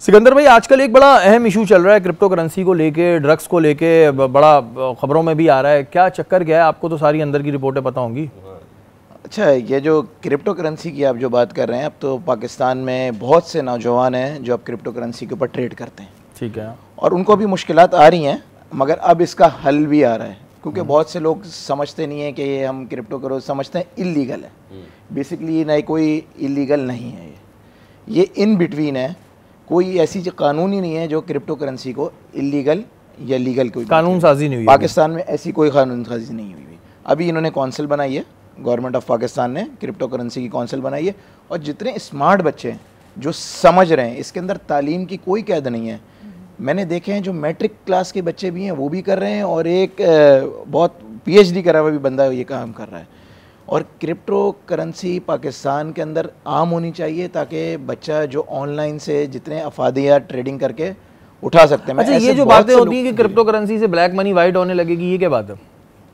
सिकंदर भाई, आजकल एक बड़ा अहम इशू चल रहा है क्रिप्टो करेंसी को लेके, ड्रग्स को लेके, बड़ा खबरों में भी आ रहा है। क्या चक्कर क्या है? आपको तो सारी अंदर की रिपोर्टें पता होंगी। अच्छा, ये जो क्रिप्टो करेंसी की आप जो बात कर रहे हैं, अब तो पाकिस्तान में बहुत से नौजवान हैं जो अब क्रिप्टो करेंसी के ऊपर ट्रेड करते हैं। ठीक है। और उनको भी मुश्किलात आ रही हैं, मगर अब इसका हल भी आ रहा है, क्योंकि बहुत से लोग समझते नहीं है कि ये हम क्रिप्टो करो समझते हैं इलीगल है। बेसिकली नहीं, कोई इलीगल नहीं है, ये इन बिटवीन है। कोई ऐसी कानून ही नहीं है जो क्रिप्टो करेंसी को इलीगल या लीगल कोई कानून साजी नहीं हुई पाकिस्तान में, ऐसी कोई कानून साजी नहीं हुई। अभी इन्होंने कौंसिल बनाई है, गवर्नमेंट ऑफ पाकिस्तान ने क्रिप्टो करेंसी की कौंसिल बनाई है, और जितने स्मार्ट बच्चे हैं जो समझ रहे हैं, इसके अंदर तालीम की कोई कैद नहीं है। मैंने देखे हैं जो मैट्रिक क्लास के बच्चे भी हैं वो भी कर रहे हैं, और एक बहुत PhD करा हुआ भी बंदा ये काम कर रहा है। और क्रिप्टो करेंसी पाकिस्तान के अंदर आम होनी चाहिए, ताकि बच्चा जो ऑनलाइन से जितने अफादिया ट्रेडिंग करके उठा सकते हैं। अच्छा, ये जो बातें होती हैं कि क्रिप्टो करेंसी से ब्लैक मनी वाइट होने लगेगी, ये क्या बात है?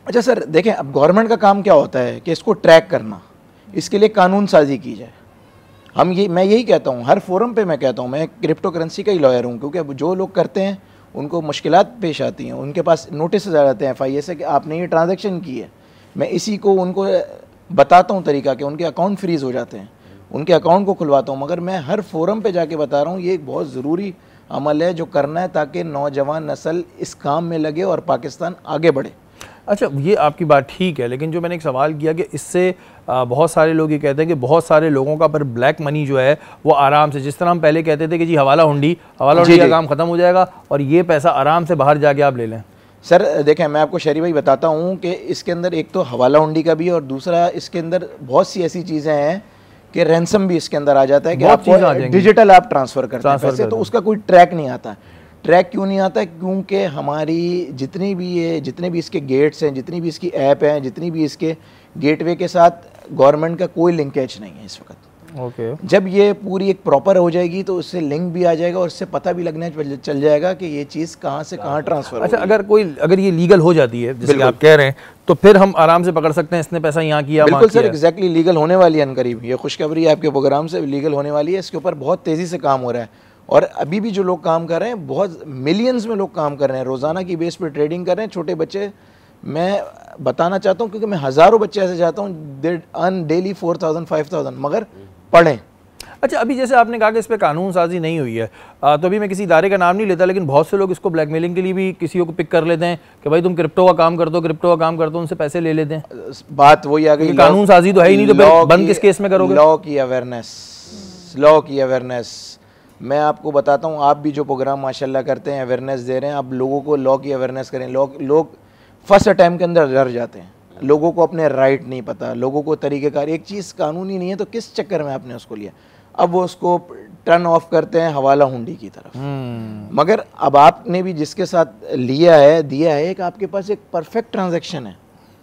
अच्छा सर, देखें, अब गवर्नमेंट का काम क्या होता है कि इसको ट्रैक करना, इसके लिए कानून साजी की जाए। मैं यही कहता हूँ, हर फोरम पे मैं कहता हूँ, मैं क्रिप्टो करेंसी का ही लॉयर हूँ, क्योंकि अब जो लोग करते हैं उनको मुश्किलात पेश आती हैं, उनके पास नोटिस आ जाते हैं FIA से कि आपने ये ट्रांजैक्शन की है। मैं इसी को उनको बताता हूँ तरीका, कि उनके अकाउंट फ्रीज़ हो जाते हैं, उनके अकाउंट को खुलवाता हूँ। मगर मैं हर फोरम पे जाके बता रहा हूँ ये एक बहुत ज़रूरी अमल है जो करना है, ताकि नौजवान नस्ल इस काम में लगे और पाकिस्तान आगे बढ़े। अच्छा, ये आपकी बात ठीक है, लेकिन जो मैंने एक सवाल किया कि इससे बहुत सारे लोग ये कहते हैं कि बहुत सारे लोगों का पर ब्लैक मनी जो है वो आराम से, जिस तरह हम पहले कहते थे कि जी हवाला हुंडी का काम ख़त्म हो जाएगा और ये पैसा आराम से बाहर जाके आप ले लें। सर देखें, मैं आपको शहरी भाई बताता हूँ कि इसके अंदर एक तो हवाला हुंडी का भी, और दूसरा इसके अंदर बहुत सी ऐसी चीज़ें हैं कि रैंसम भी इसके अंदर आ जाता है कि आपको डिजिटल आप ट्रांसफ़र करते हैं पैसे, तो उसका कोई ट्रैक नहीं आता। ट्रैक क्यों नहीं आता? क्योंकि हमारी जितने भी इसके गेट्स हैं, जितनी भी इसकी ऐप हैं, जितनी भी इसके गेटवे के साथ गवर्नमेंट का कोई लिंकेज नहीं है इस वक्त। जब ये पूरी एक प्रॉपर हो जाएगी तो उससे लिंक भी आ जाएगा, और उससे पता भी लगने चल जाएगा कि ये चीज़ कहाँ से कहाँ ट्रांसफर। अच्छा, अगर ये लीगल हो जाती है जैसे आप कह रहे हैं, तो फिर हम आराम से पकड़ सकते हैं इसने पैसा यहाँ किया। बिल्कुल सर, एग्जैक्टली लीगल होने वाली है अनकरीब। ये खुशखबरी आपके प्रोग्राम से लीगल होने वाली है। इसके ऊपर बहुत तेज़ी से काम हो रहा है, और अभी भी जो लोग काम कर रहे हैं, बहुत मिलियंस में लोग काम कर रहे हैं, रोज़ाना की बेस पर ट्रेडिंग कर रहे हैं। छोटे बच्चे, मैं बताना चाहता हूँ, क्योंकि मैं हज़ारों बच्चे ऐसे चाहता हूँ, दे अर्न डेली 4000 5000, मगर पढ़ें। अच्छा, अभी जैसे आपने कहा कि इस पर कानून साजी नहीं हुई है, तो अभी मैं किसी इदारे का नाम नहीं लेता, लेकिन बहुत से लोग इसको ब्लैकमेलिंग के लिए भी किसी को पिक कर लेते हैं कि भाई तुम क्रिप्टो का काम कर दो, उनसे पैसे ले लेते हैं। बात वही आ गई, कानून साजी तो है ही नहीं, तो फिर बंद किस केस में करोगे? लॉ की अवेयरनेस। मैं आपको बताता हूँ, आप भी जो प्रोग्राम माशाल्लाह करते हैं, अवेयरनेस दे रहे हैं, आप लोगों को लॉ की अवेयरनेस करें। लोग फर्स्ट अटैम्प्ट के अंदर डर जाते हैं, लोगों को अपने राइट नहीं पता, लोगों को तरीक़ेकार, एक चीज़ कानूनी नहीं है तो किस चक्कर में आपने उसको लिया। अब वो उसको टर्न ऑफ करते हैं हवाला हुंडी की तरफ। मगर अब आपने भी जिसके साथ दिया है कि आपके पास एक परफेक्ट ट्रांजैक्शन है,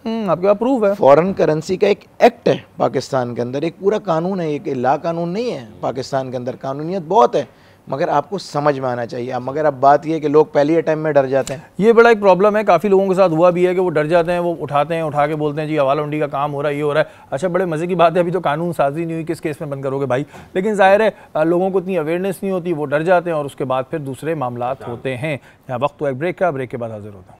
आपके पास प्रूफ है। फॉरेन करेंसी का एक एक्ट है पाकिस्तान के अंदर, एक पूरा कानून है, एक ला कानून नहीं है पाकिस्तान के अंदर, कानूनियत बहुत है, मगर आपको समझ में आना चाहिए। अब मगर अब बात यह है कि लोग पहली अटैम्प्ट में डर जाते हैं। ये बड़ा एक प्रॉब्लम है, काफ़ी लोगों के साथ हुआ भी है कि वो डर जाते हैं, वो उठाते हैं, उठा के बोलते हैं जी हवाला हुंडी का काम हो रहा है, ये हो रहा है। अच्छा, बड़े मज़े की बात है, अभी तो कानून साजी नहीं हुई, किस केस में बंद करोगे भाई? लेकिन जाहिर है लोगों को इतनी अवेयरनेस नहीं होती, वो डर जाते हैं और उसके बाद फिर दूसरे मामलात होते हैं। यहाँ वक्त तो एक ब्रेक का, ब्रेक के बाद हाजिर होता है।